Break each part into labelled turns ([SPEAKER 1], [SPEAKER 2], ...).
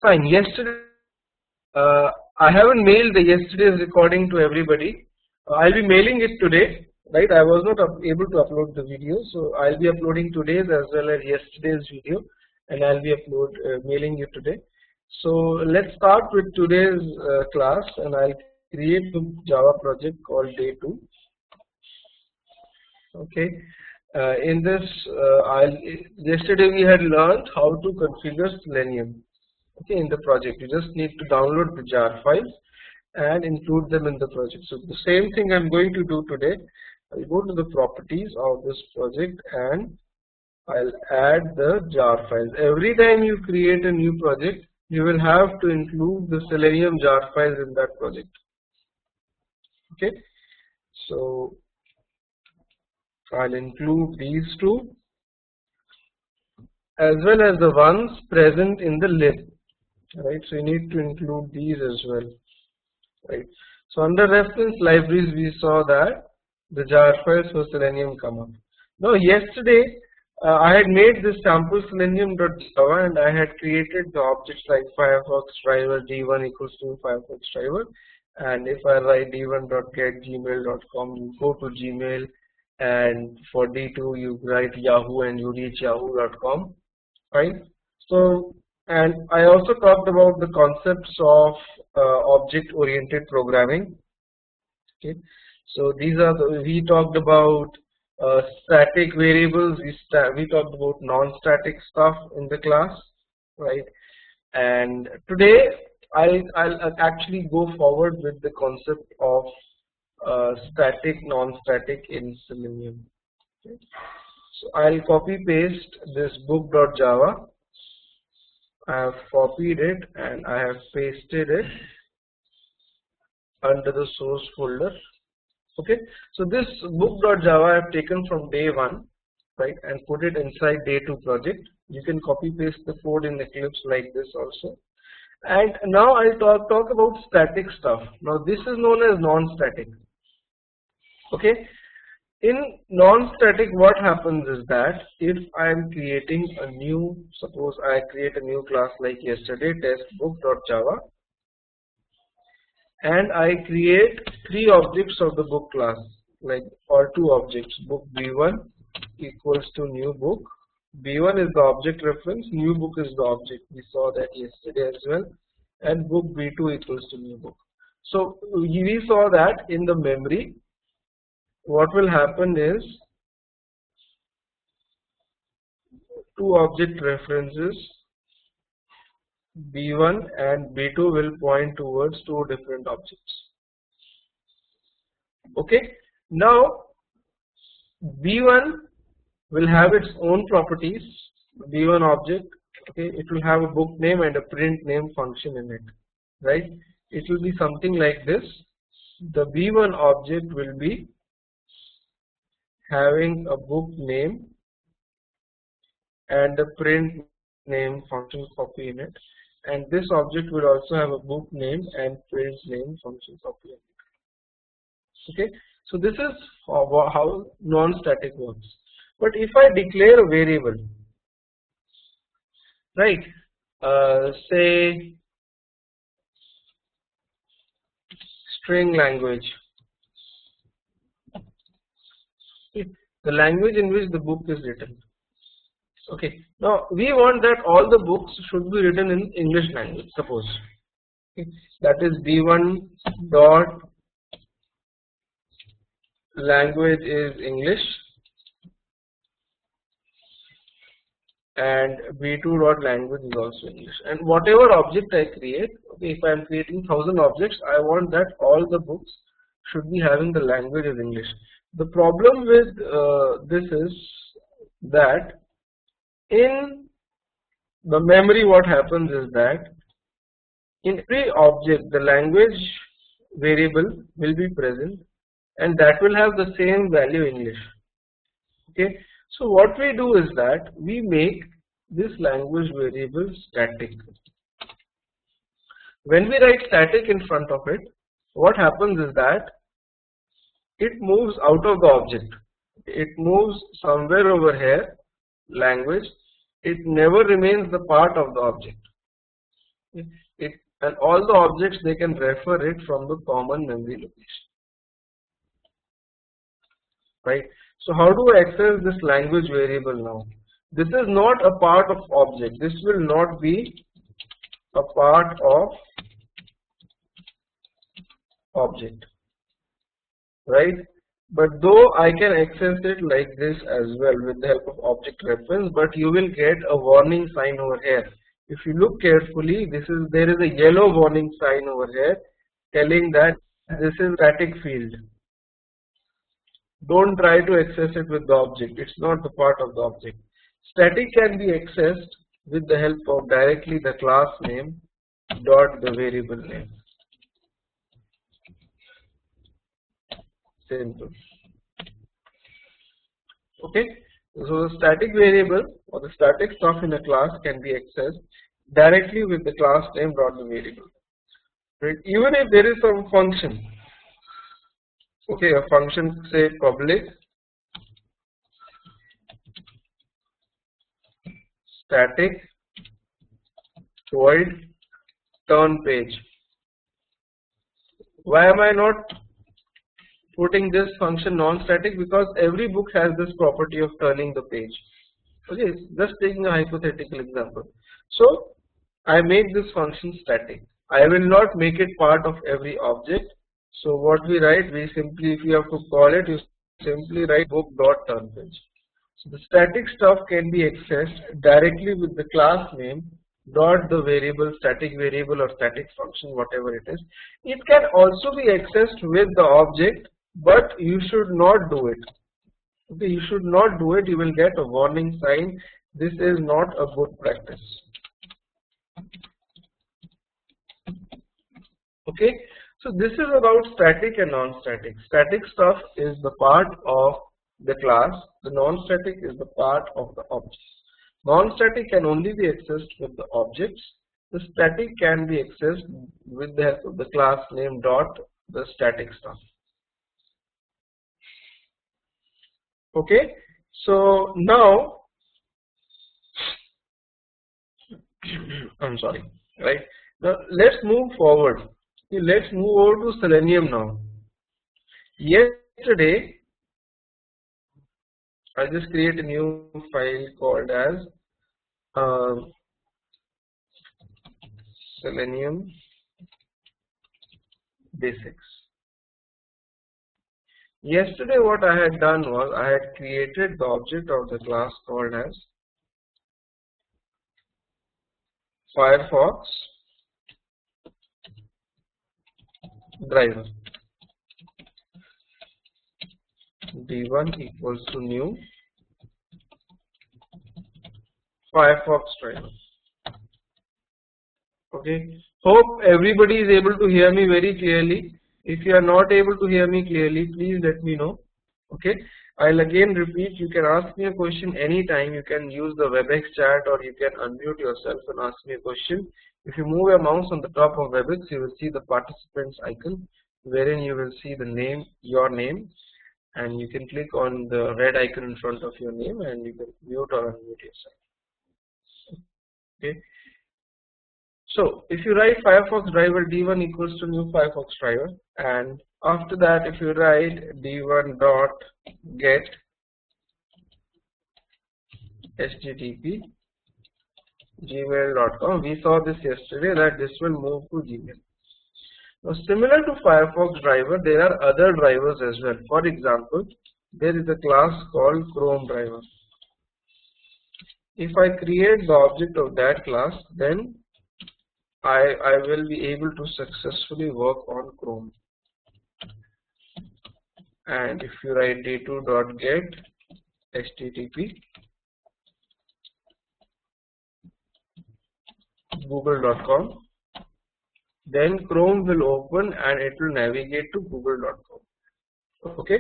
[SPEAKER 1] Fine. Yesterday, I haven't mailed the yesterday's recording to everybody. I'll be mailing it today. Right, I was not able to upload the video, so I'll be uploading today's as well as yesterday's video, and I'll be mailing you today. So let's start with today's class, and I'll create the Java project called day 2. Okay, in this, yesterday we had learned how to configure Selenium. Okay, in the project, you just need to download the jar files and include them in the project. So the same thing I'm going to do today. I'll go to the properties of this project and I'll add the jar files. Every time you create a new project, you will have to include the Selenium jar files in that project. Okay, so I'll include these two as well as the ones present in the lib. Right, so you need to include these as well. Right, so under reference libraries, we saw that the jar files for Selenium come up. Now yesterday I had made this sample Selenium.java and I had created the objects like Firefox driver d1 equals to Firefox driver, and if I write d1.getgmail.com, you go to Gmail, and for d2 you write Yahoo and you reach yahoo.com. Right. So, and I also talked about the concepts of object oriented programming. Okay. So these are we talked about static variables. We talked about non-static stuff in the class, right? And today I'll actually go forward with the concept of static, non-static in Selenium. Okay. So I'll copy paste this book.java. I have copied it and I have pasted it under the source folder. Okay, so this book.java I have taken from day 1, right, and put it inside day 2 project. You can copy paste the code in Eclipse like this also. And now I'll talk about static stuff. Now this is known as non-static. Okay, in non-static, what happens is that if I am creating a new, suppose I create a new class like yesterday, test book.java. And I create 3 objects of the book class, like, or 2 objects. Book b1 equals to new book. B1 is the object reference, new book is the object. We saw that yesterday as well. And book b2 equals to new book. So we saw that in the memory, what will happen is 2 object references B1 and B2 will point towards 2 different objects. Okay, now B1 will have its own properties. B1 object, okay, it will have a book name and a print name function in it, right? It will be something like this. The B1 object will be having a book name and a print name function copy in it. And this object will also have a book name and print name function copy. Okay, so this is how non-static works. But if I declare a variable, right, say string language, the language in which the book is written. Okay, now we want that all the books should be written in English language, suppose. Okay. That is B1 dot language is English and B2 dot language is also English. And whatever object I create, okay, if I am creating 1000 objects, I want that all the books should be having the language as English. The problem with this is that in the memory, what happens is that in every object the language variable will be present and that will have the same value English. Okay, so what we do is that we make this language variable static. When we write static in front of it, what happens is that it moves out of the object. It moves somewhere over here, language. It never remains the part of the object. And all the objects, they can refer it from the common memory location, right? So how do I access this language variable now? This is not a part of object. This will not be a part of object, right? But though I can access it like this as well with the help of object reference, but you will get a warning sign over here. If you look carefully, there is a yellow warning sign over here telling that this is static field. Don't try to access it with the object. It's not the part of the object. Static can be accessed with the help of directly the class name dot the variable name. Simple. Okay. So the static variable or the static stuff in a class can be accessed directly with the class name dot the variable. Right? Even if there is some function. Okay, a function say public static void turn page. Why am I not putting this function non-static? Because every book has this property of turning the page. Okay, just taking a hypothetical example. So I make this function static. I will not make it part of every object. So what we write, we simply, if you have to call it, you simply write book dot turn page. So the static stuff can be accessed directly with the class name dot the variable, static variable or static function, whatever it is. It can also be accessed with the object, but you should not do it. Okay, you should not do it. You will get a warning sign. This is not a good practice. Okay, so this is about static and non-static. Static stuff is the part of the class. The non-static is the part of the objects. Non-static can only be accessed with the objects. The static can be accessed with the help of the class name dot the static stuff. Okay, so now I'm sorry, right? Now let's move forward. Okay, let's move over to Selenium now. Yesterday, I just create a new file called as Selenium basics. Yesterday what I had done was I had created the object of the class called as Firefox driver. D1 equals to new Firefox driver. Okay, hope everybody is able to hear me very clearly. If you are not able to hear me clearly, please let me know. Okay, I'll again repeat, you can ask me a question anytime. You can use the WebEx chat or you can unmute yourself and ask me a question. If you move your mouse on the top of WebEx, you will see the participants icon wherein you will see the name, your name, and you can click on the red icon in front of your name and you can mute or unmute yourself. Okay. So if you write Firefox driver D1 equals to new Firefox driver, and after that if you write D1 dot get http gmail.com, we saw this yesterday that this will move to Gmail. Now similar to Firefox driver, there are other drivers as well. For example, there is a class called Chrome driver. If I create the object of that class, then I will be able to successfully work on Chrome. And if you write d2.get http google.com, then Chrome will open and it will navigate to google.com. Okay,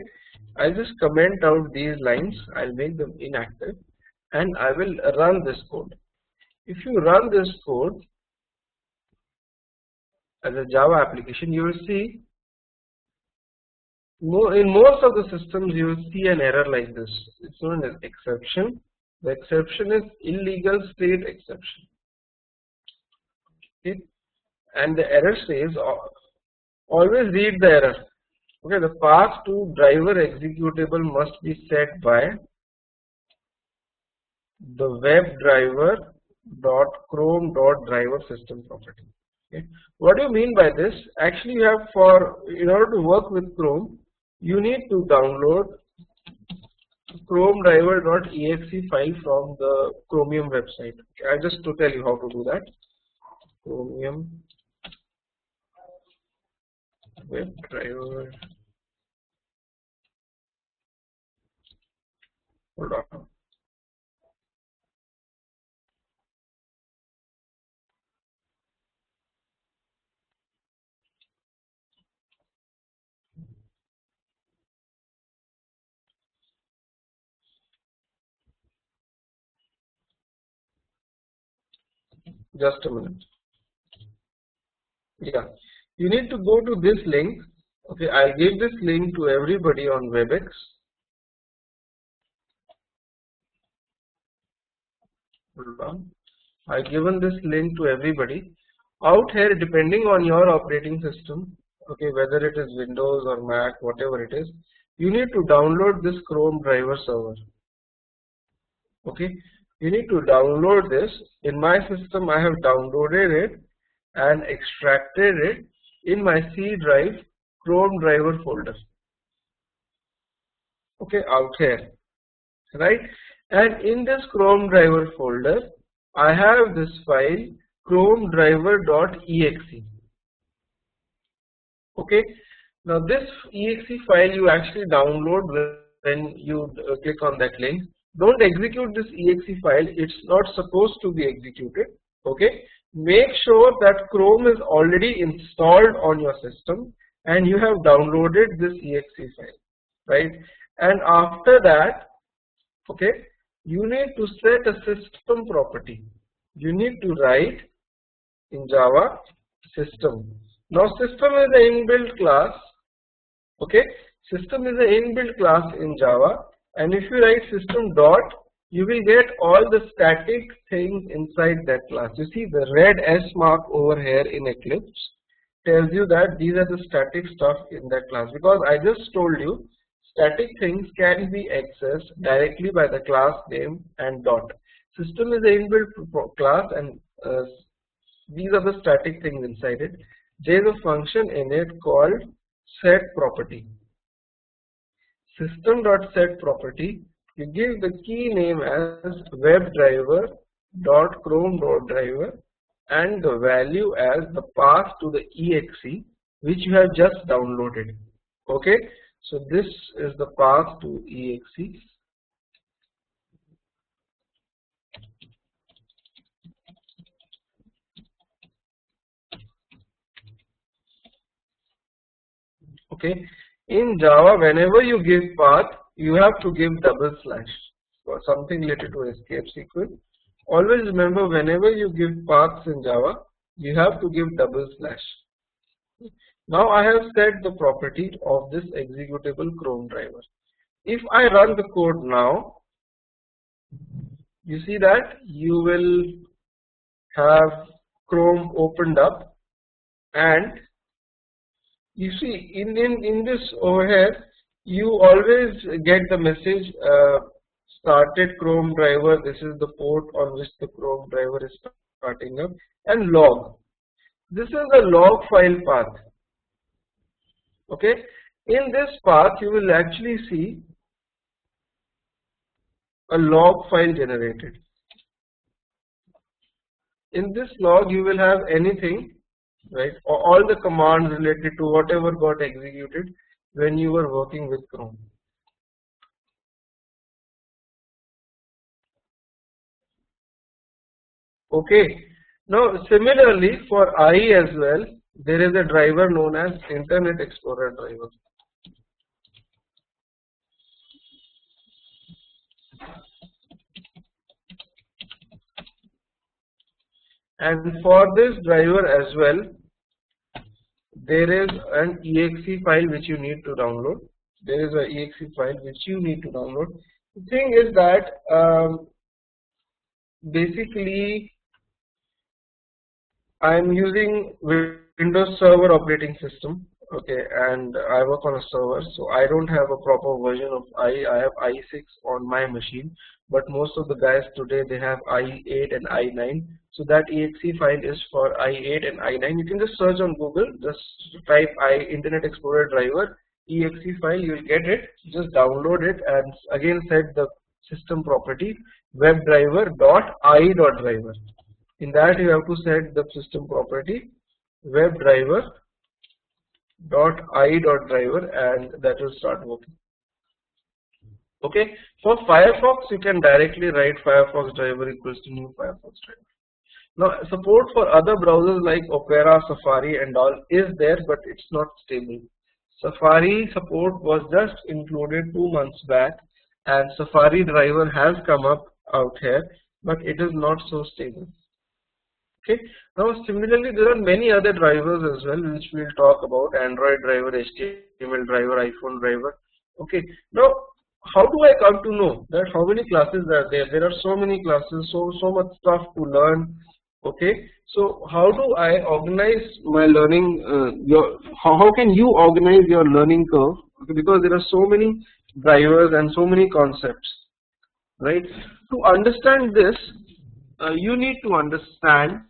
[SPEAKER 1] I'll just comment out these lines, I'll make them inactive and I will run this code. If you run this code as a Java application, you will see in most of the systems you will see an error like this. It's known as exception. The exception is illegal state exception. Okay, and the error says always read the error. Okay, the path to driver executable must be set by the WebDriver.Chrome.Driver system property. Okay. What do you mean by this? Actually, you have in order to work with Chrome, you need to download ChromeDriver.exe file from the Chromium website. Okay, I'll just to tell you how to do that. Chromium WebDriver. Hold on. Just a minute. Yeah, you need to go to this link. Okay, I'll give this link to everybody on WebEx. Hold on. I've given this link to everybody. Out here, depending on your operating system, okay, whether it is Windows or Mac, whatever it is, you need to download this Chrome driver server. Okay, you need to download this. In my system, I have downloaded it and extracted it in my C drive Chrome driver folder. Okay, out here, right? And in this Chrome driver folder, I have this file ChromeDriver.exe. Okay, now this exe file you actually download when you click on that link. Don't execute this exe file, it's not supposed to be executed. Okay, make sure that Chrome is already installed on your system and you have downloaded this exe file, right? And after that, okay, you need to set a system property. You need to write in Java system. Now system is an inbuilt class. Okay, system is an inbuilt class in Java, and if you write system dot, you will get all the static things inside that class. You see the red S mark over here in Eclipse tells you that these are the static stuff in that class, because I just told you static things can be accessed directly by the class name and dot. System is an inbuilt class, and these are the static things inside it. There is a function in it called set property. System.set property, you give the key name as WebDriver.Chrome.Driver and the value as the path to the exe which you have just downloaded. Okay, so this is the path to exe. Okay, in Java, whenever you give path, you have to give double slash or something related to escape sequence. Always remember, whenever you give paths in Java, you have to give double slash. Now I have set the property of this executable Chrome driver. If I run the code now, you see that you will have Chrome opened up, and you see in this over here, you always get the message started Chrome driver. This is the port on which the Chrome driver is starting up, and log. This is the log file path. Okay, in this path you will actually see a log file generated. In this log you will have anything, right, or all the commands related to whatever got executed when you were working with Chrome. Okay, now similarly for IE as well, there is a driver known as Internet Explorer driver. And for this driver as well, there is an exe file which you need to download. There is an exe file which you need to download. The thing is that basically I am using Windows Server operating system, okay, and I work on a server, so I don't have a proper version of IE. I have IE6 on my machine, but most of the guys today they have IE8 and IE9. So that exe file is for IE8 and IE9. You can just search on Google, just type Internet Explorer driver exe file, you will get it. Just download it and again set the system property WebDriver.ie.driver. In that you have to set the system property WebDriver.ie.driver, and that will start working. Okay, for Firefox you can directly write Firefox driver equals to new Firefox driver. Now support for other browsers like Opera, Safari and all is there, but it's not stable. Safari support was just included 2 months back, and Safari driver has come up out here, but it is not so stable. Okay. Now similarly there are many other drivers as well which we will talk about: Android driver, HTML driver, iPhone driver. Okay. Now how do I come to know that how many classes are there? There are so many classes, so much stuff to learn. Okay. So how do I organize my learning? How can you organize your learning curve? Okay, because there are so many drivers and so many concepts, right? To understand this, you need to understand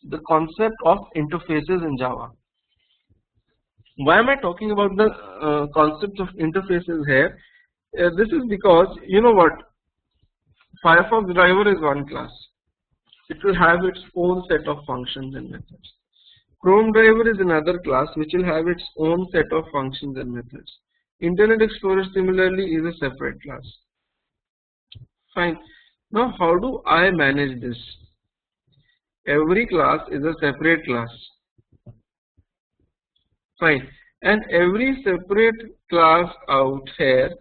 [SPEAKER 1] the concept of interfaces in Java. Why am I talking about the concept of interfaces here? This is because you know what, Firefox driver is one class. It will have its own set of functions and methods. Chrome driver is another class which will have its own set of functions and methods. Internet Explorer similarly is a separate class. Fine. Now how do I manage this? Every class is a separate class. Fine. And every separate class out here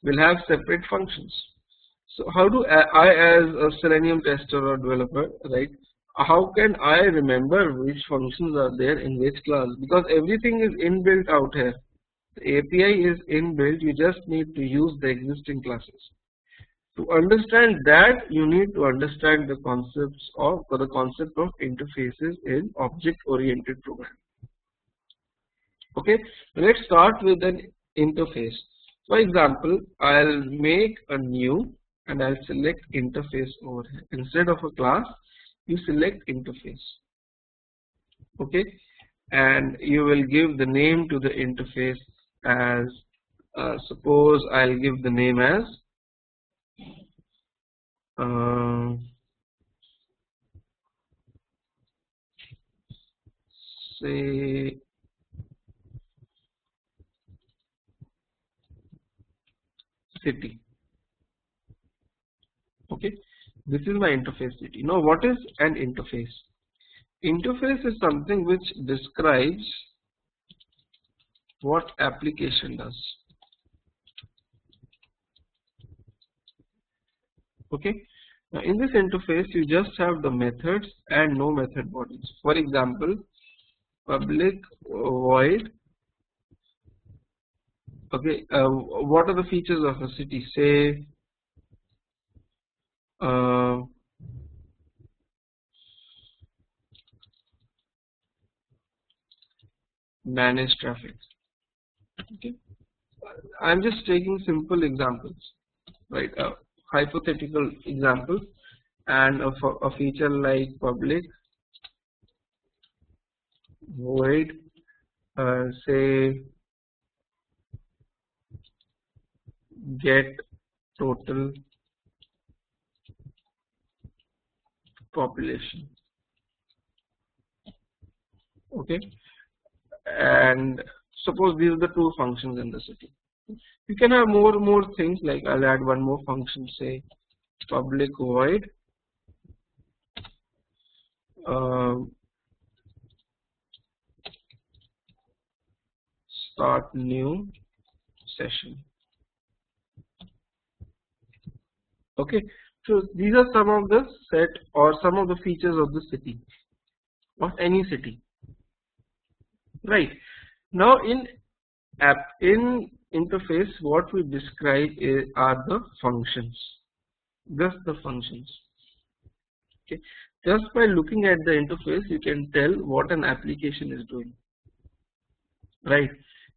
[SPEAKER 1] will have separate functions. So how do I as a Selenium tester or developer, right, how can I remember which functions are there in which class? Because everything is inbuilt out here. The API is inbuilt, you just need to use the existing classes. To understand that, you need to understand the concept of interfaces in object-oriented programming. Okay, let's start with an interface. For example, I'll make a new and I'll select interface over here. Instead of a class, you select interface. Okay, and you will give the name to the interface as suppose I'll give the name as say city. Okay, this is my interface city. Now what is an interface? Interface is something which describes what application does. Okay, now in this interface you just have the methods and no method bodies. For example, public void. Okay, what are the features of a city? Say manage traffic. Okay, I'm just taking simple examples, right? Hypothetical example, and a feature like public void say get total population. Okay, and suppose these are the two functions in the city. You can have more things, like I'll add one more function, say public void start new session. Okay, so these are some of the set or some of the features of the city, of any city, right? Now in interface, what we describe are the functions, just the functions. Okay, just by looking at the interface you can tell what an application is doing, right?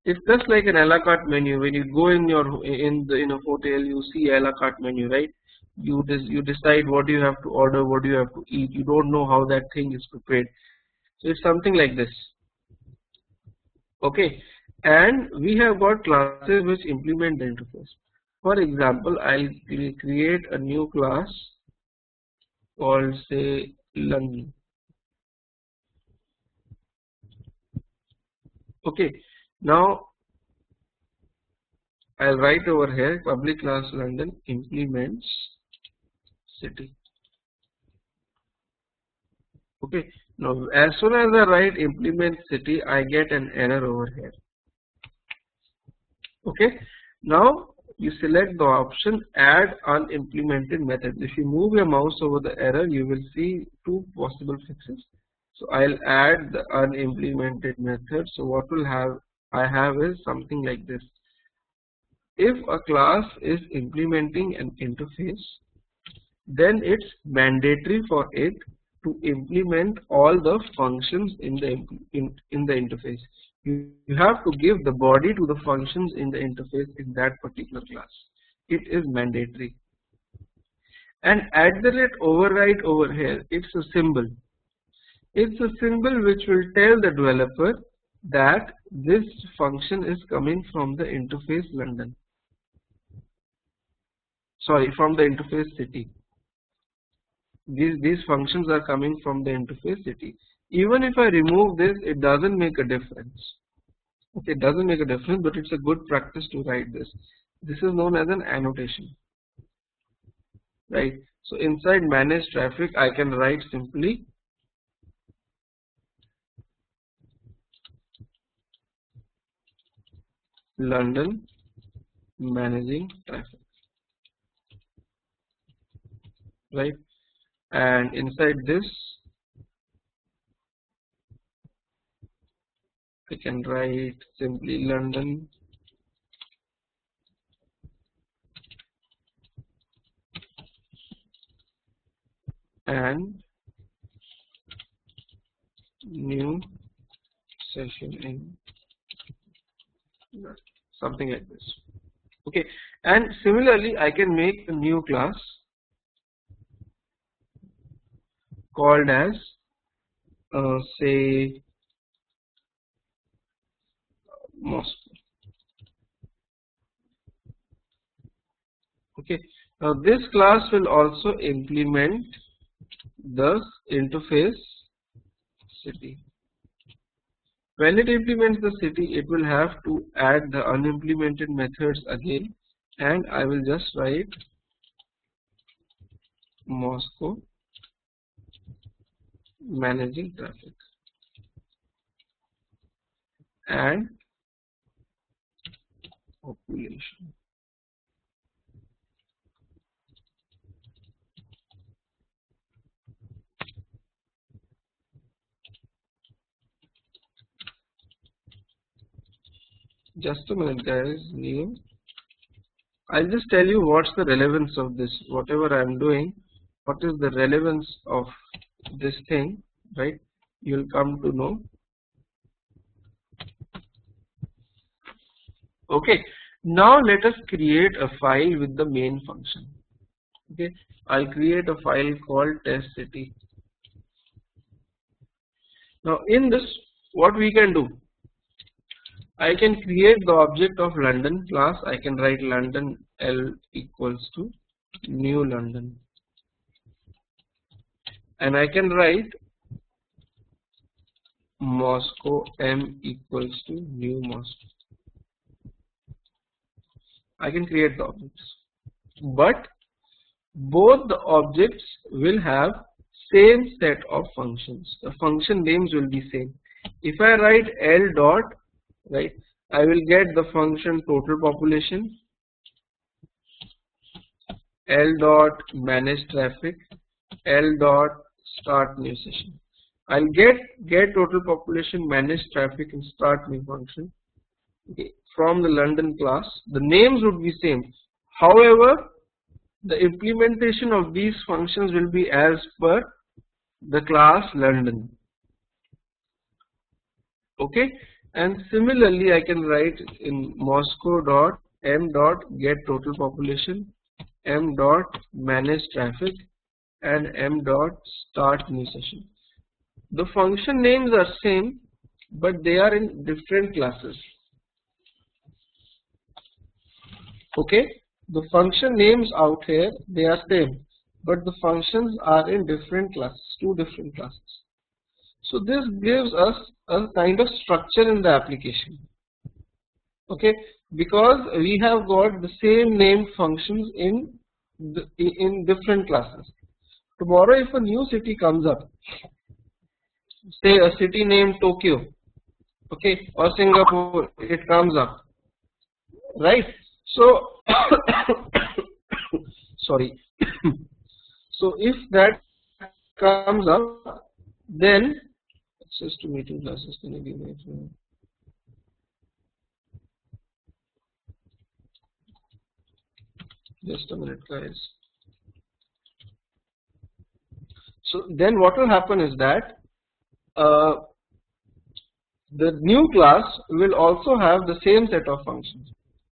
[SPEAKER 1] It's just like an a la carte menu. When you go in a hotel, you see a la carte menu, right? You decide what you have to order, what you have to eat. You don't know how that thing is prepared. So it's something like this. Okay, and we have got classes which implement the interface. For example, I'll create a new class called say London. Okay, now I'll write over here public class London implements city. Okay, now as soon as I write implement city, I get an error over here. Okay, now you select the option add unimplemented methods. If you move your mouse over the error, you will see two possible fixes. So I'll add the unimplemented method. So what I have is something like this. If a class is implementing an interface, then it's mandatory for it to implement all the functions in the interface. You have to give the body to the functions in the interface in that particular class. It is mandatory. And @override over here, it's a symbol. It's a symbol which will tell the developer that this function is coming from the interface London. Sorry, from the interface city. These functions are coming from the interface city. Even if I remove this, it doesn't make a difference. Okay, it doesn't make a difference, but it's a good practice to write this. This is known as an annotation, right? So inside manage traffic, I can write simply London managing traffic, right? And inside this I can write simply London and new session in something like this. Okay, and similarly I can make a new class called as say Moscow. Okay, now this class will also implement the interface city. When it implements the city, it will have to add the unimplemented methods again, and I will just write Moscow managing traffic and population. Just a minute guys, I'll just tell you what's the relevance of this. Whatever I'm doing, what is the relevance of this thing, right? You'll come to know. Okay, now let us create a file with the main function. Okay, I'll create a file called test city. Now in this, what we can do, I can create the object of London class. I can write London L equals to new London, and I can write Moscow M equals to new Moscow. I can create the objects, but both the objects will have same set of functions. The function names will be same. If I write L dot, right, I will get the function total population, L dot manage traffic, L dot start new session. I'll get total population, manage traffic, and start new function. Okay, from the London class. The names would be same. However, the implementation of these functions will be as per the class London. Okay, and similarly I can write in Moscow dot m dot get total population, m dot manage traffic, and m dot start new session. The function names are same, but they are in different classes. Okay, the function names out here they are same, but the functions are in different classes, two different classes. So this gives us a kind of structure in the application. Okay, because we have got the same named functions in different classes. Tomorrow, if a new city comes up, say a city named Tokyo, okay, or Singapore, it comes up, right? So, sorry. So if that comes up, then access to meeting classes can be made. Just a minute, guys. So then what will happen is that the new class will also have the same set of functions.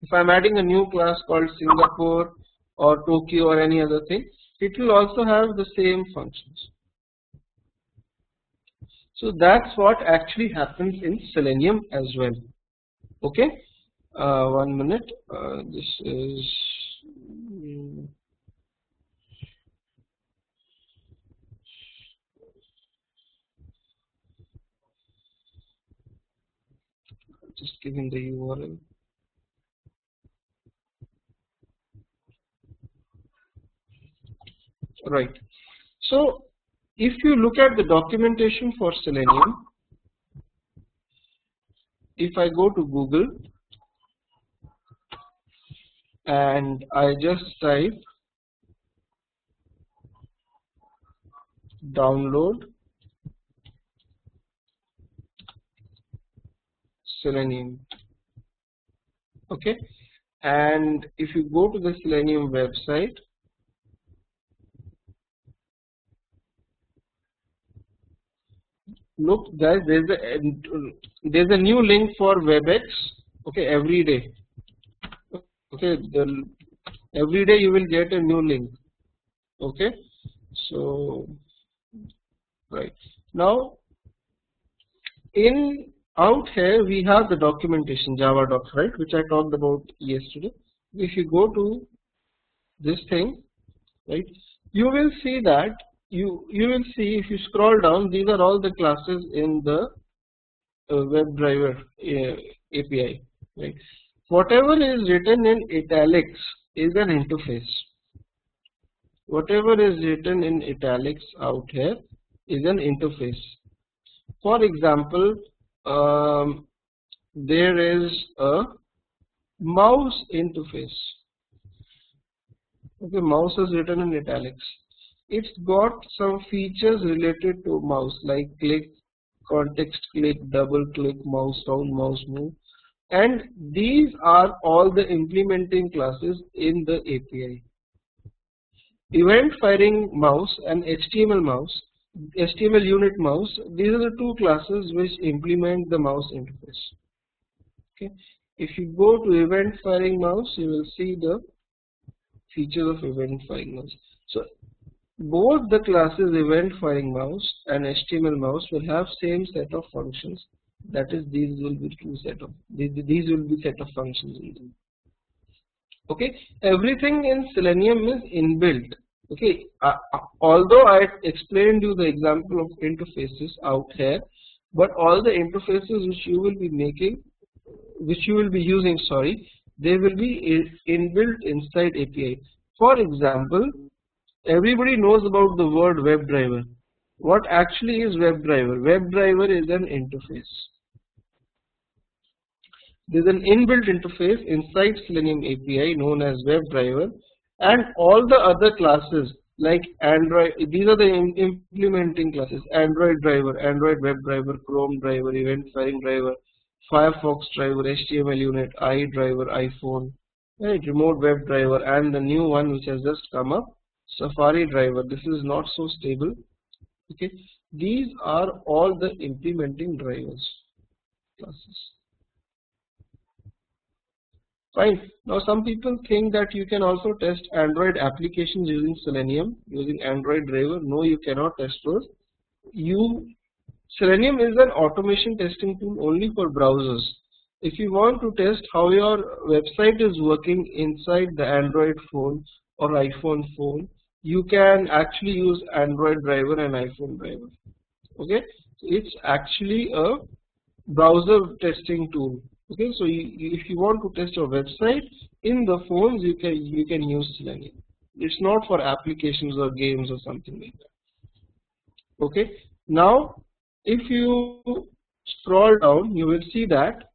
[SPEAKER 1] If I am adding a new class called Singapore or Tokyo or any other thing, it will also have the same functions. So that's what actually happens in Selenium as well. Okay, 1 minute. This is just giving the URL. Right. So if you look at the documentation for Selenium, if I go to Google and I just type download Selenium, okay, and if you go to the Selenium website, look guys, there's a new link for WebEx, okay, every day. Okay, every day you will get a new link. Okay, so right now out here we have the documentation Java docs, right, which I talked about yesterday. If you go to this thing, right, you will see that you will see, if you scroll down, these are all the classes in the WebDriver API, right. Whatever is written in italics is an interface. Whatever is written in italics out here is an interface. For example, there is a mouse interface. Okay, mouse is written in italics. It's got some features related to mouse like click, context click, double click, mouse down, mouse move, and these are all the implementing classes in the API. Event firing mouse and HTML unit mouse, these are the two classes which implement the mouse interface. Okay, if you go to event firing mouse, you will see the features of event firing mouse. So both the classes event firing mouse and HTML mouse will have same set of functions. That is, these will be set of functions in them. Okay, everything in Selenium is inbuilt. Okay, although I explained you the example of interfaces out here, but all the interfaces which you will be using, they will be inbuilt inside API. For example, everybody knows about the word WebDriver. What actually is WebDriver? WebDriver is an interface. There is an inbuilt interface inside Selenium API known as WebDriver, and all the other classes like Android, these are the implementing classes: Android driver, Android WebDriver, Chrome driver, event firing driver, Firefox driver, HTML unit, IE driver, iPhone, right, remote WebDriver, and the new one which has just come up, Safari driver. This is not so stable. Okay, these are all the implementing drivers classes. Fine. Now some people think that you can also test Android applications using Selenium, using Android driver. No, you cannot test those. Selenium is an automation testing tool only for browsers. If you want to test how your website is working inside the Android phone or iPhone phone, you can actually use Android driver and iPhone driver. Okay, it's actually a browser testing tool. Okay, so if you want to test your website in the phones, you can use Selenium. It's not for applications or games or something like that. Okay, now if you scroll down, you will see that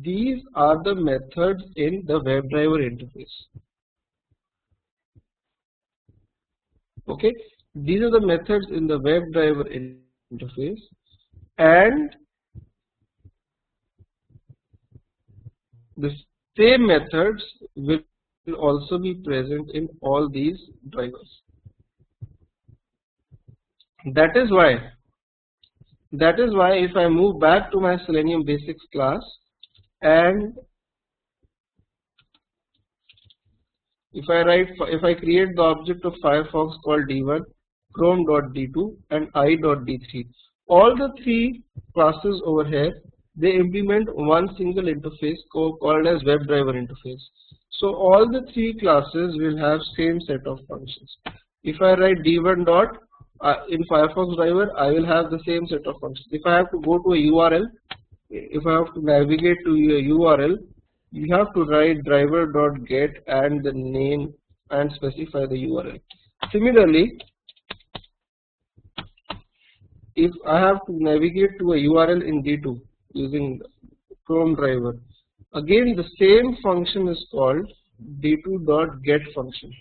[SPEAKER 1] these are the methods in the WebDriver interface. Okay, these are the methods in the WebDriver interface, and the same methods will also be present in all these drivers. That is why if I move back to my Selenium basics class and if I create the object of Firefox called D1, Chrome.D2 and I.D3, all the three classes over here, they implement one single interface called as WebDriver interface. So all the three classes will have same set of functions. If I write D1 dot in Firefox driver, I will have the same set of functions. If I have to go to a URL, if I have to navigate to a URL, you have to write driver.get and the name and specify the URL. Similarly, if I have to navigate to a URL in D2 using Chrome driver, again the same function is called D2.get function.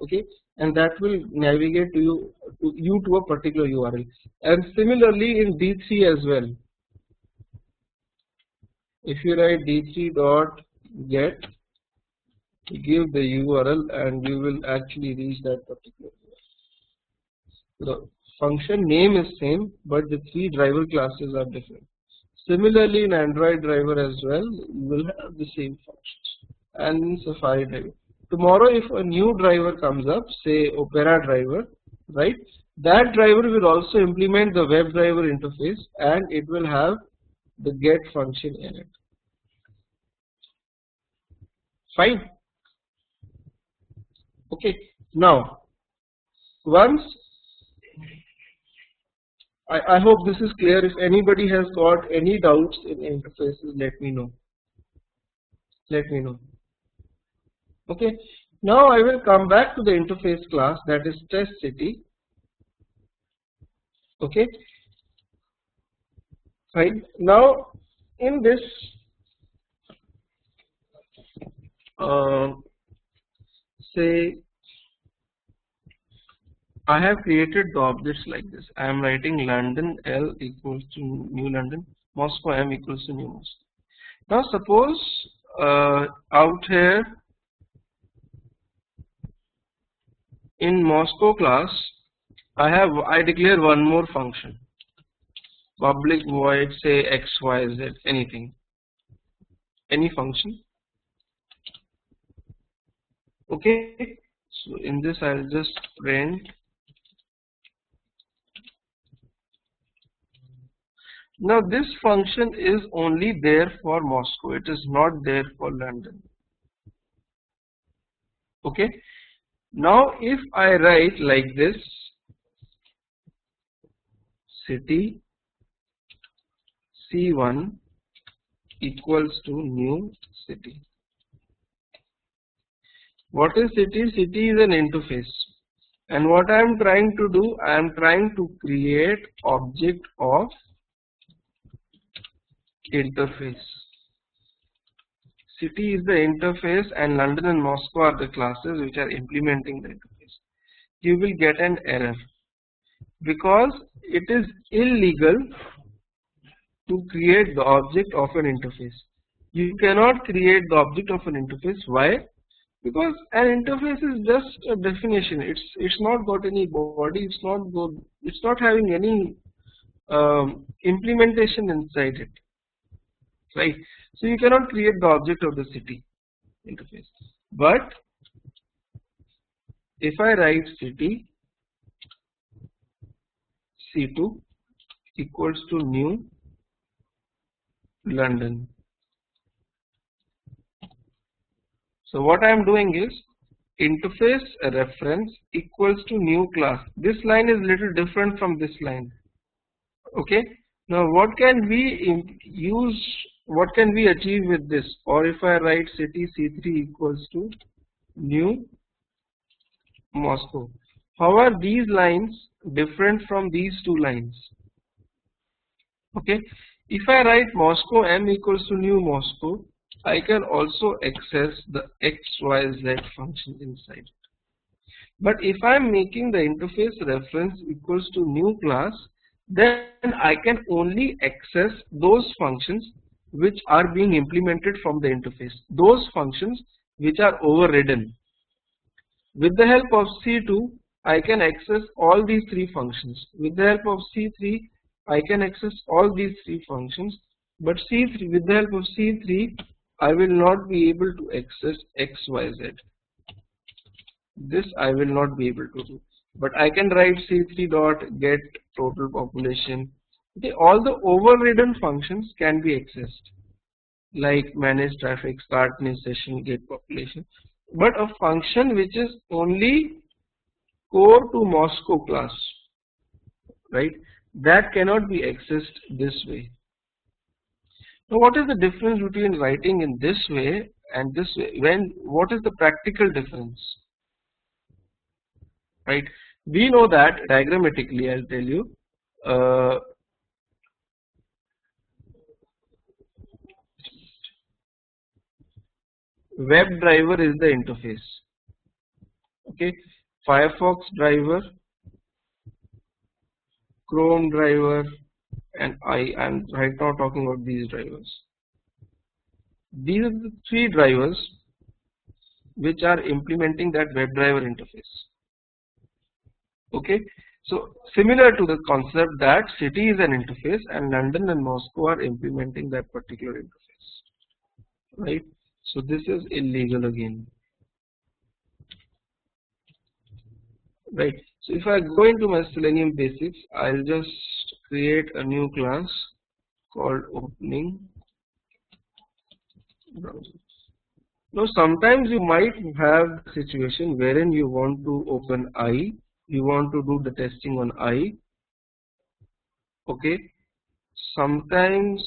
[SPEAKER 1] Okay, and that will navigate to you to a particular URL. And similarly in D3 as well. If you write D3.get, give the URL and you will actually reach that particular URL. The function name is same, but the three driver classes are different. Similarly in Android driver as well, you will have the same functions. And in Safari driver. Tomorrow if a new driver comes up, say Opera driver, right, that driver will also implement the WebDriver interface and it will have the get function in it. Fine. Okay, now once I hope this is clear. If anybody has got any doubts in interfaces, let me know. Okay, now I will come back to the interface class, that is test city. Okay, fine. Now in this say I have created the objects like this. I am writing London L equals to New London, Moscow M equals to New Moscow. Now suppose out here in Moscow class I declare one more function, public void say XYZ, anything, any function. Okay, so in this I'll just print. Now this function is only there for Moscow, it is not there for London. Okay, now if I write like this, city C1 equals to new city. What is city? City is an interface, and what I am trying to do, I am trying to create object of interface. City is the interface and London and Moscow are the classes which are implementing the interface. You will get an error because it is illegal to create the object of an interface. You cannot create the object of an interface. Why? Because an interface is just a definition. It's not got any body. It's not having any implementation inside it, right? So you cannot create the object of the city interface. But if I write city C2 equals to new London. So what I am doing is interface reference equals to new class. This line is little different from this line. Okay. Now what can we use? What can we achieve with this? Or if I write city C3 equals to new Moscow. How are these lines different from these two lines? Okay. If I write Moscow M equals to new Moscow, I can also access the XYZ function inside it. But if I am making the interface reference equals to new class, then I can only access those functions which are being implemented from the interface, those functions which are overridden. With the help of C2, I can access all these three functions. With the help of C3, I can access all these three functions. But C3, with the help of C3, I will not be able to access XYZ. This I will not be able to do. But I can write C3 dot get total population. Okay, all the overridden functions can be accessed, like manage traffic, start new session, get population. But a function which is only core to Moscow class, right? That cannot be accessed this way. Now, what is the difference between writing in this way and this way? What is the practical difference? Right? We know that diagrammatically, I'll tell you. WebDriver is the interface. Okay, Firefox driver, Chrome driver, and I am right now talking about these drivers. These are the three drivers which are implementing that WebDriver interface. Okay, so similar to the concept that city is an interface and London and Moscow are implementing that particular interface, right? So this is illegal again, right? So if I go into my Selenium basics, I'll just create a new class called opening browser. Now sometimes you might have a situation wherein you want to open IE, you want to do the testing on IE. Okay, sometimes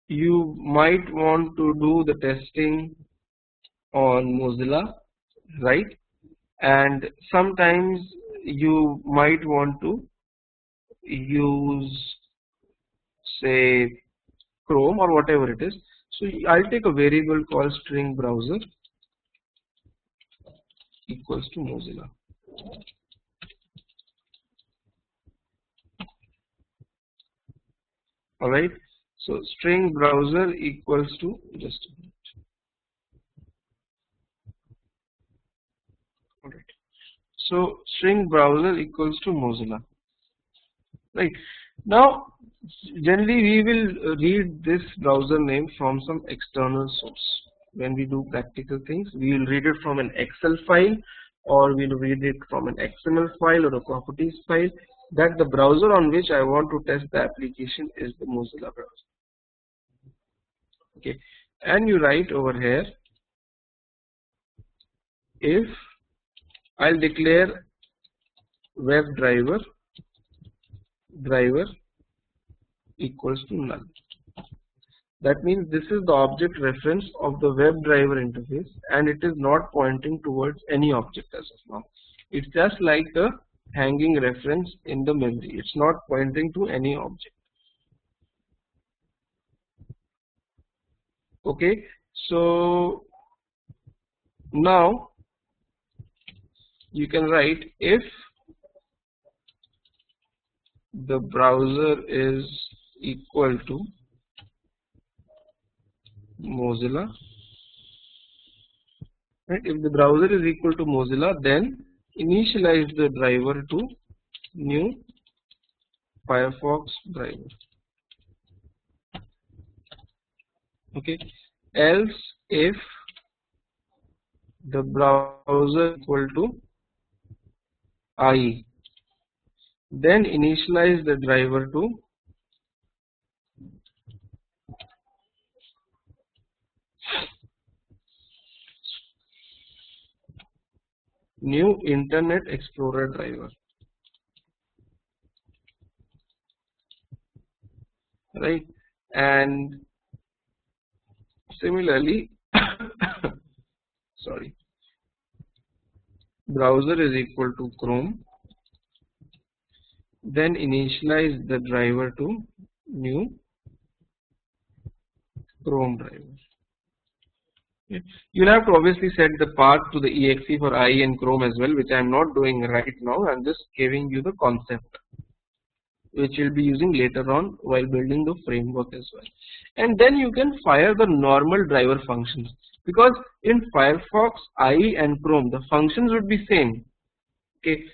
[SPEAKER 1] you might want to do the testing on Mozilla, right? And sometimes you might want to use, say, Chrome or whatever it is. So I'll take a variable called string browser equals to Mozilla. Alright, so string browser equals to, just a minute. Alright, so string browser equals to Mozilla. Right, now generally we will read this browser name from some external source. When we do practical things, we will read it from an Excel file, or we will read it from an XML file or a properties file, that the browser on which I want to test the application is the Mozilla browser. Okay, and you write over here, if I'll declare WebDriver driver equals to null. That means this is the object reference of the WebDriver interface, and it is not pointing towards any object as of now. It's just like a hanging reference in the memory. It's not pointing to any object. Okay, so now you can write if the browser is equal to Mozilla. Right? If the browser is equal to Mozilla, then initialize the driver to new Firefox driver. Okay. Else, if the browser equal to IE, then initialize the driver to new Internet Explorer driver. Right? And similarly, sorry, browser is equal to Chrome, then initialize the driver to new Chrome driver. Okay. You'll have to obviously set the path to the exe for IE and Chrome as well, which I am not doing right now. I'm just giving you the concept, which you'll be using later on while building the framework as well. And then you can fire the normal driver functions, because in Firefox, IE and Chrome the functions would be same. Okay,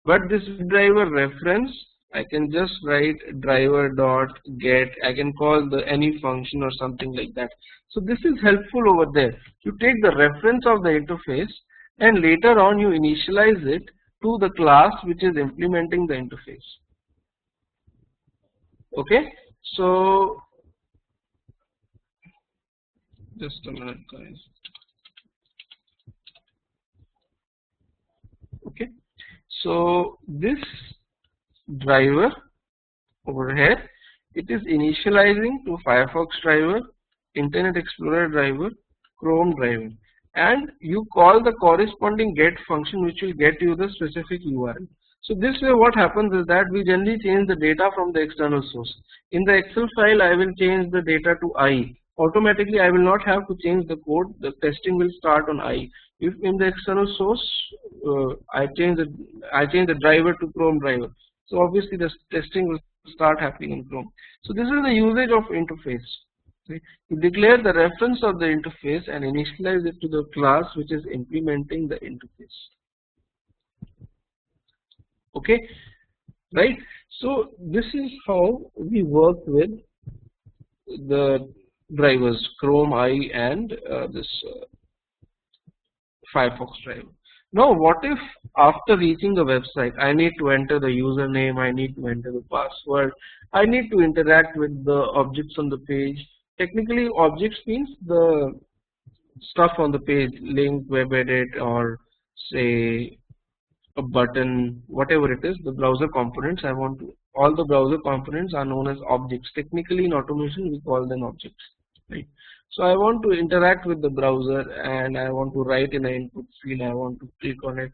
[SPEAKER 1] but this driver reference, I can just write driver dot get. I can call the any function or something like that. So this is helpful over there. You take the reference of the interface and later on you initialize it to the class which is implementing the interface. Okay, so just a minute, guys. Okay, so this driver over here, it is initializing to Firefox driver, Internet Explorer driver, Chrome driver, and you call the corresponding get function which will get you the specific URL. So this way what happens is that we generally change the data from the external source. In the Excel file I will change the data to IE. Automatically I will not have to change the code, the testing will start on IE. If in the external source I change the driver to Chrome driver, so obviously the testing will start happening in Chrome. So this is the usage of interface. Okay. You declare the reference of the interface and initialize it to the class which is implementing the interface. Okay, right? So this is how we work with the drivers Chrome, IE and this Firefox driver. Now what if after reaching the website I need to enter the username, I need to enter the password, I need to interact with the objects on the page. Technically objects means the stuff on the page, link, web edit, or say a button, whatever it is, the browser components. I want to, all the browser components are known as objects. Technically in automation we call them objects, right? So I want to interact with the browser and I want to write in an input field, I want to click on it.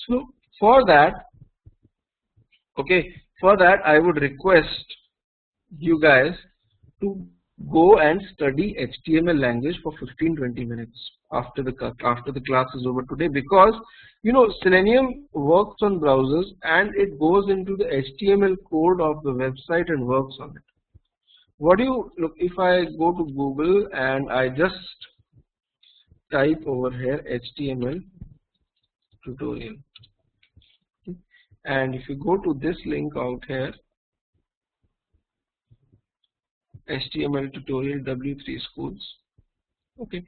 [SPEAKER 1] So for that, okay, for that I would request you guys to go and study HTML language for 15-20 minutes after the class is over today, because you know Selenium works on browsers and it goes into the HTML code of the website and works on it. What do you look, if I go to Google and I just type over here HTML tutorial, and if you go to this link out here, HTML tutorial W3 schools, okay,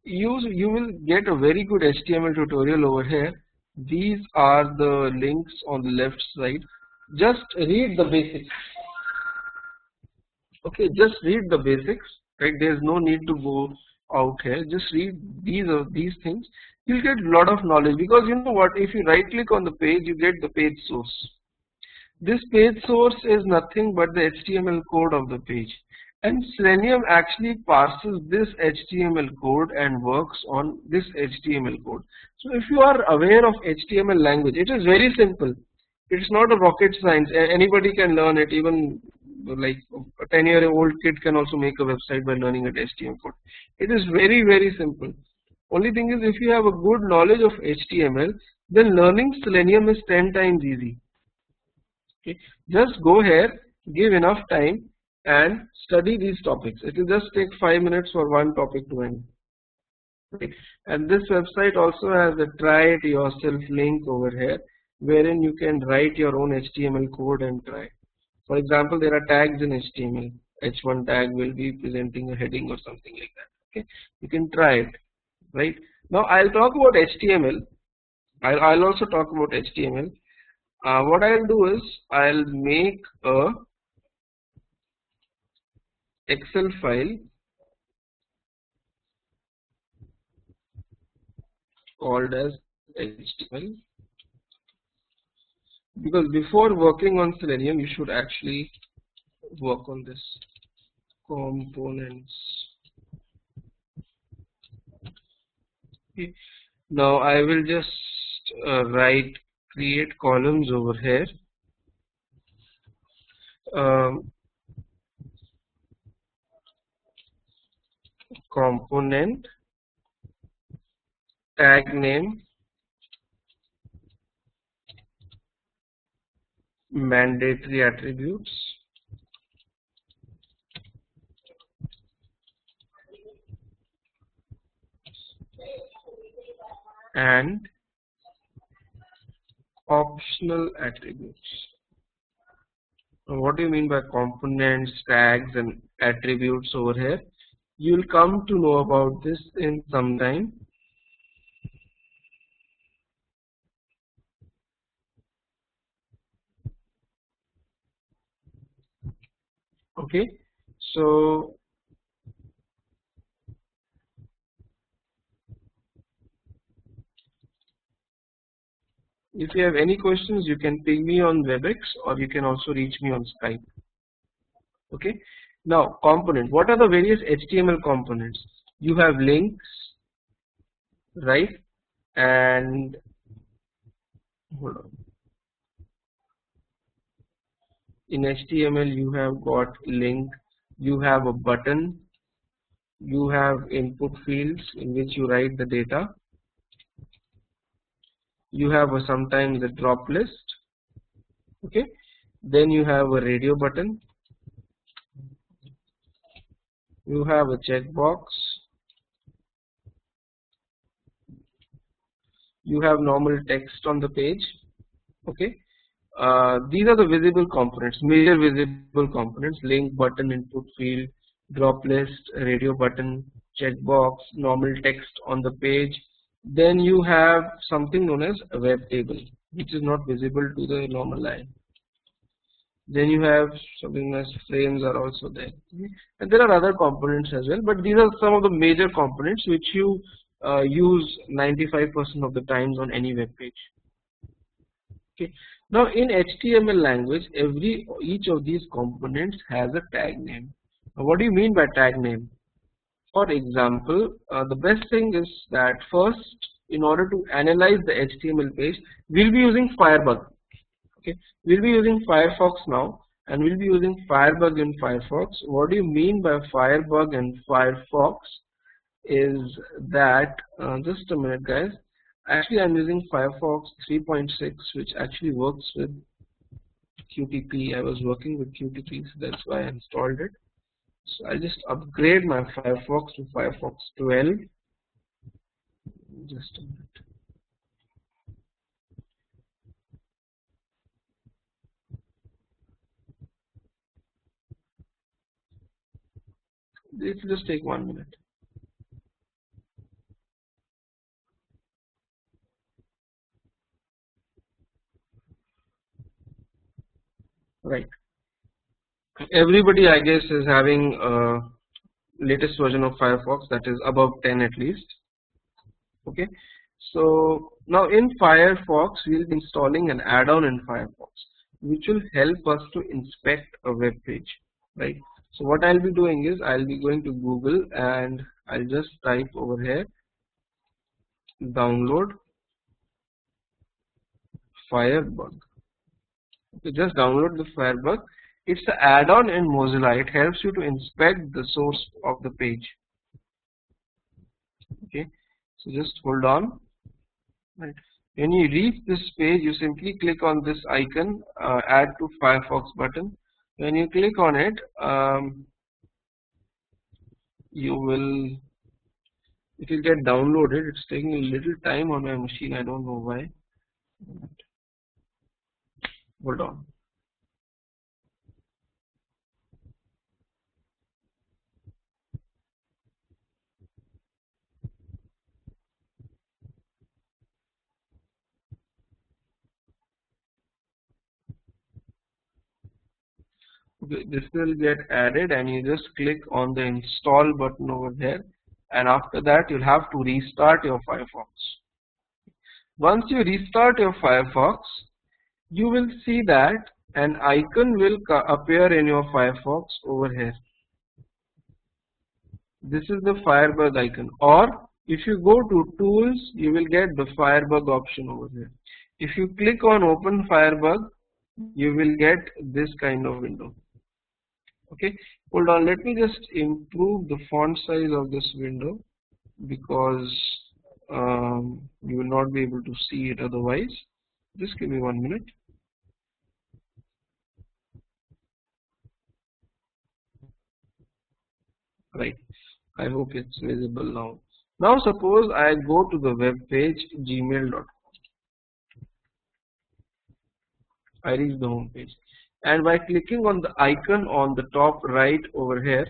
[SPEAKER 1] you will get a very good HTML tutorial over here. These are the links on the left side. Just read the basics. Okay, just read the basics, right? There's no need to go out here. Just read these things. You'll get a lot of knowledge, because you know what? If you right click on the page, you get the page source. This page source is nothing but the HTML code of the page, and Selenium actually parses this HTML code and works on this HTML code. So if you are aware of HTML language, it is very simple. It's not a rocket science. Anybody can learn it. Even like a 10-year-old kid can also make a website by learning a HTML code. It is very, very simple. Only thing is, if you have a good knowledge of HTML, then learning Selenium is 10 times easy. Okay, just go here, give enough time, and study these topics. It will just take 5 minutes for one topic to end. Right. And this website also has a try it yourself link over here, wherein you can write your own HTML code and try. For example, there are tags in HTML. H1 tag will be presenting a heading or something like that. Okay, you can try it. Right. Now I'll talk about HTML. I'll also talk about HTML. What I'll do is I'll make a Excel file called as HTML, because before working on Selenium you should actually work on this components. Okay. Now I will just create columns over here. Component, tag name, mandatory attributes, and optional attributes. Now, what do you mean by components, tags, and attributes over here? You'll come to know about this in some time. Okay, so if you have any questions, you can ping me on WebEx, or you can also reach me on Skype. Okay. Now, component. What are the various HTML components? You have links, right? And hold on. In HTML, you have got link. You have a button. You have input fields in which you write the data. You have sometimes a drop list. Okay. Then you have a radio button. You have a checkbox. You have normal text on the page. Okay. These are the visible components, major visible components: link, button, input field, drop list, radio button, checkbox, normal text on the page. Then you have something known as a web table, which is not visible to the normal eye. Then you have something as frames are also there, and there are other components as well, but these are some of the major components which you use 95% of the times on any web page. Okay. Now in HTML language, each of these components has a tag name. Now, what do you mean by tag name? For example, the best thing is that first, in order to analyze the HTML page, we'll be using Firebug. Okay, we'll be using Firefox now, and we'll be using Firebug in Firefox. What do you mean by Firebug and Firefox? Is that just a minute, guys. Actually, I'm using Firefox 3.6, which actually works with QTP. I was working with QTP, so that's why I installed it. So I'll just upgrade my Firefox to Firefox 12. Just a minute. It will just take 1 minute. Right. Everybody, I guess, is having latest version of Firefox, that is above 10 at least. Okay. So now in Firefox, we'll be installing an add-on in Firefox, which will help us to inspect a web page. Right. So what I'll be doing is I'll be going to Google and I'll just type over here, download Firebug. Okay, just download the Firebug. It's an add-on in Mozilla. It helps you to inspect the source of the page. Okay, so just hold on. Right. When you reach this page, you simply click on this icon, add to Firefox button. When you click on it, you will, it will get downloaded. It's taking a little time on my machine, I don't know why. Hold on. Okay, this will get added and you just click on the install button over here, and after that you'll have to restart your Firefox. Once you restart your Firefox, you will see that an icon will appear in your Firefox over here. This is the Firebug icon, or if you go to tools, you will get the Firebug option over here. If you click on open Firebug, you will get this kind of window. Okay, hold on, let me just improve the font size of this window because you will not be able to see it otherwise. Just give me 1 minute. Right, I hope it's visible now. Now suppose I go to the web page gmail.com. I reach the home page, and by clicking on the icon on the top right over here,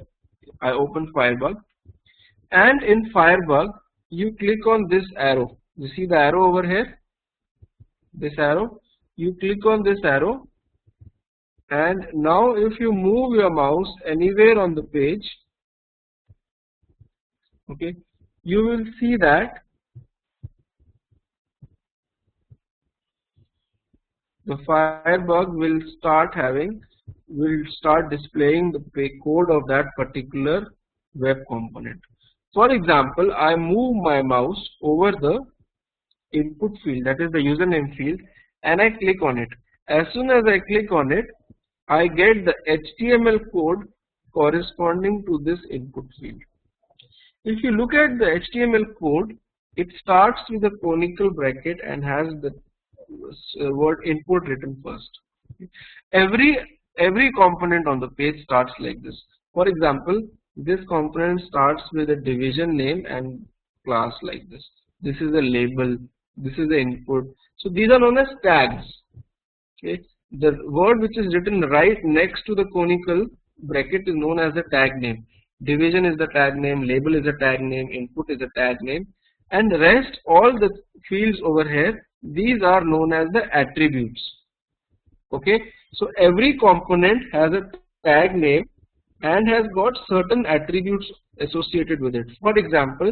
[SPEAKER 1] I open Firebug, and in Firebug you click on this arrow. You see the arrow over here, this arrow, you click on this arrow, and now if you move your mouse anywhere on the page, okay, you will see that the Firebug will start displaying the code of that particular web component. For example, I move my mouse over the input field, that is the username field, and I click on it. As soon as I click on it, I get the HTML code corresponding to this input field. If you look at the HTML code, it starts with a conical bracket and has the word input written first. Every component on the page starts like this. For example, this component starts with a division name and class like this. This is a label, this is the input. So these are known as tags. Okay, the word which is written right next to the conical bracket is known as the tag name. Division is the tag name, label is a tag name, input is a tag name, and the rest, all the fields over here, these are known as the attributes. Okay, so every component has a tag name and has got certain attributes associated with it. For example,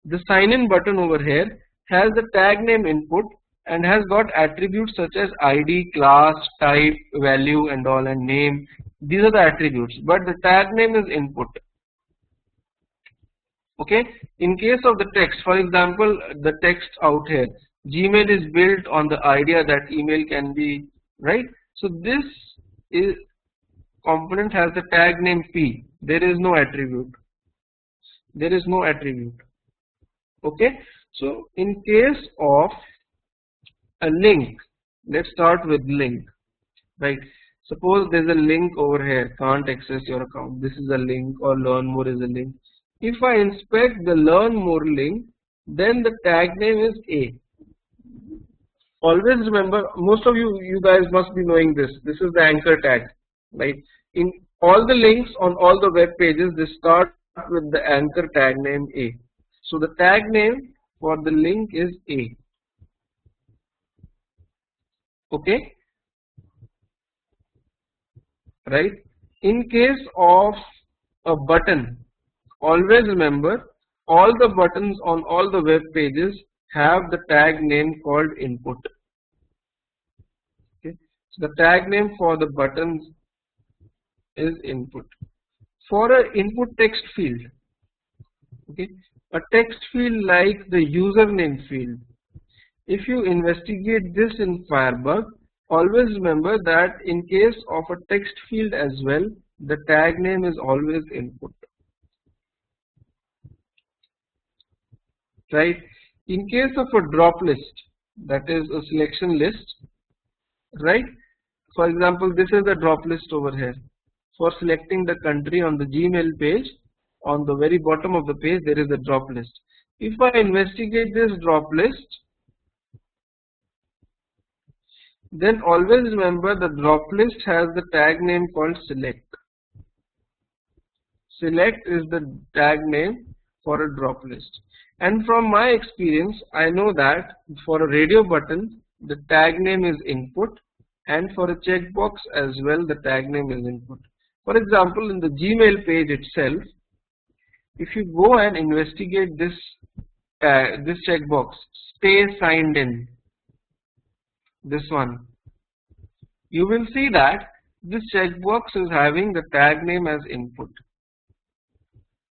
[SPEAKER 1] the sign in button over here has the tag name input and has got attributes such as ID, class, type, value and all, and name. These are the attributes, but the tag name is input. Okay, in case of the text, for example, the text out here, Gmail is built on the idea that email can be, right? So this is component has the tag name P. There is no attribute. There is no attribute. Okay, so in case of a link, let's start with link, right? Suppose there's a link over here, can't access your account. This is a link, or learn more is a link. If I inspect the learn more link, then the tag name is A. Always remember, most of you guys must be knowing this. This is the anchor tag, right? In all the links on all the web pages, they start with the anchor tag name A. So the tag name for the link is A. Okay, right? In case of a button, always remember, all the buttons on all the web pages have the tag name called input. Okay, so the tag name for the buttons is input. For an input text field, okay, a text field like the username field, if you investigate this in Firebug, always remember that in case of a text field as well, the tag name is always input. Right? In case of a drop list, that is a selection list, right? For example, this is the drop list over here. for selecting the country on the Gmail page, on the very bottom of the page there is a drop list. If I investigate this drop list, then always remember the drop list has the tag name called select. Select is the tag name for a drop list. And from my experience, I know that for a radio button, the tag name is input, and for a checkbox as well, the tag name is input. For example, in the Gmail page itself, if you go and investigate this checkbox, stay signed in, this one, you will see that this checkbox is having the tag name as input,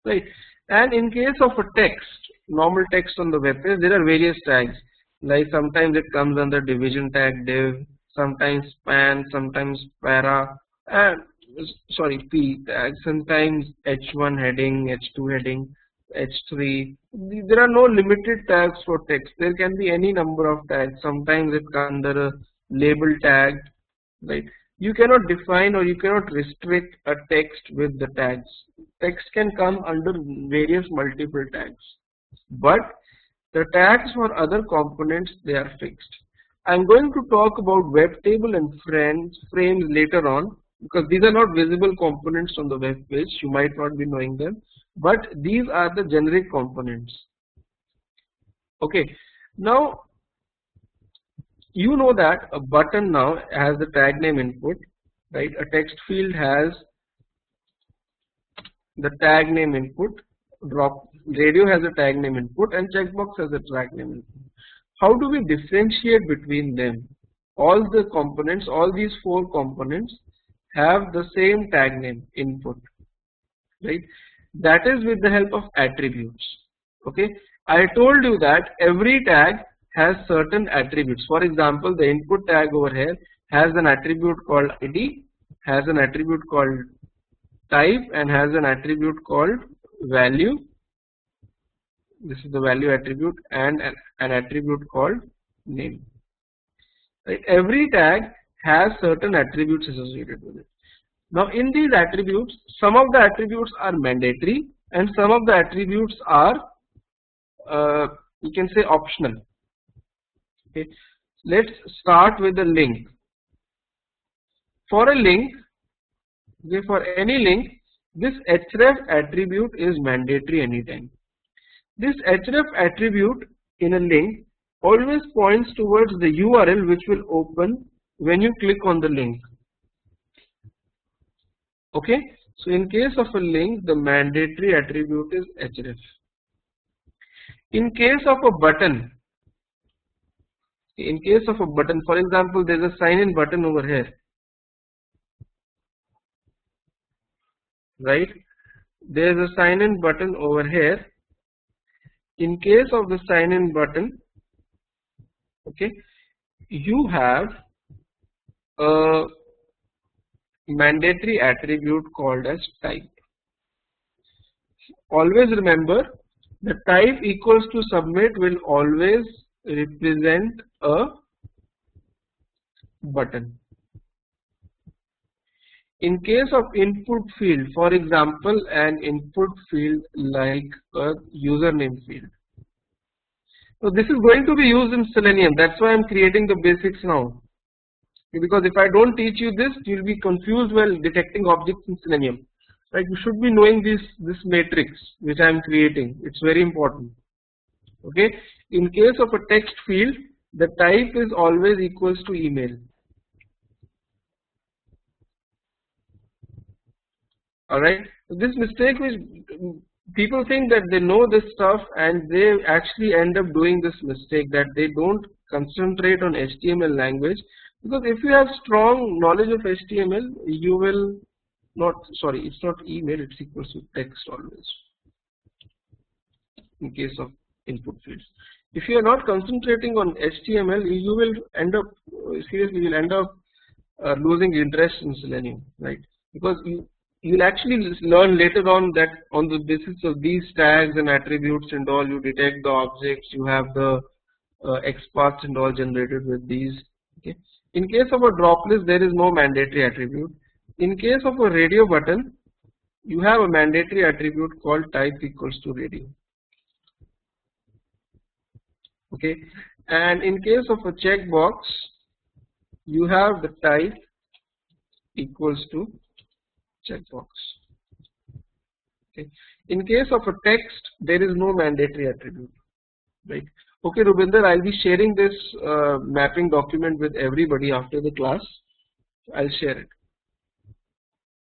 [SPEAKER 1] right? And in case of a text, normal text on the web page, there are various tags, like sometimes it comes under division tag div, sometimes span, sometimes para, and p tag, sometimes h1 heading, h2 heading, h3. There are no limited tags for text. There can be any number of tags. Sometimes it comes under a label tag, right? You cannot define or you cannot restrict a text with the tags. Text can come under various multiple tags, but the tags for other components, they are fixed. I am going to talk about web table and frames later on, because these are not visible components on the web page. You might not be knowing them, but these are the generic components. Okay, now you know that a button now has the tag name input, right? A text field has the tag name input, radio has a tag name input, and checkbox has a tag name input. How do we differentiate between them? All the components, all these 4 components have the same tag name input, right? That is with the help of attributes. Okay, I told you that every tag has certain attributes. For example, the input tag over here has an attribute called ID, has an attribute called type, and has an attribute called value. This is the value attribute, and an attribute called name. Right? Every tag has certain attributes associated with it. Now in these attributes, some of the attributes are mandatory and some of the attributes are you can say optional. Okay, let's start with the link. For a link, okay, for any link, this href attribute is mandatory anytime. This href attribute in a link always points towards the URL which will open when you click on the link. Okay, so in case of a link, the mandatory attribute is href. In case of a button, for example, there is a sign in button over here, right? There is a sign in button over here. In case of the sign in button, okay, you have a mandatory attribute called as type. Always remember, the type equals to submit will always represent a button. In case of input field, for example, an input field like a username field. So this is going to be used in Selenium. That's why I'm creating the basics now. Because if I don't teach you this, you'll be confused while detecting objects in Selenium. Right? You should be knowing this matrix which I am creating. It's very important. Okay. In case of a text field, the type is always equals to email. Alright. This mistake which people think that they know this stuff and they actually end up doing this mistake, that they don't concentrate on HTML language, because if you have strong knowledge of HTML, you will not, sorry, it's not email, it's equals to text always in case of input fields. If you are not concentrating on HTML, you will end up, seriously, you will end up losing interest in Selenium, right? Because you'll actually learn later on that on the basis of these tags and attributes and all, you detect the objects, you have the XPATHS and all generated with these. Okay. In case of a drop list, there is no mandatory attribute. In case of a radio button, you have a mandatory attribute called type equals to radio. Okay, and in case of a checkbox, you have the type equals to checkbox. Okay. In case of a text, there is no mandatory attribute, right? Okay, Rubinder, I'll be sharing this mapping document with everybody after the class. I'll share it,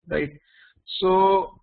[SPEAKER 1] right? So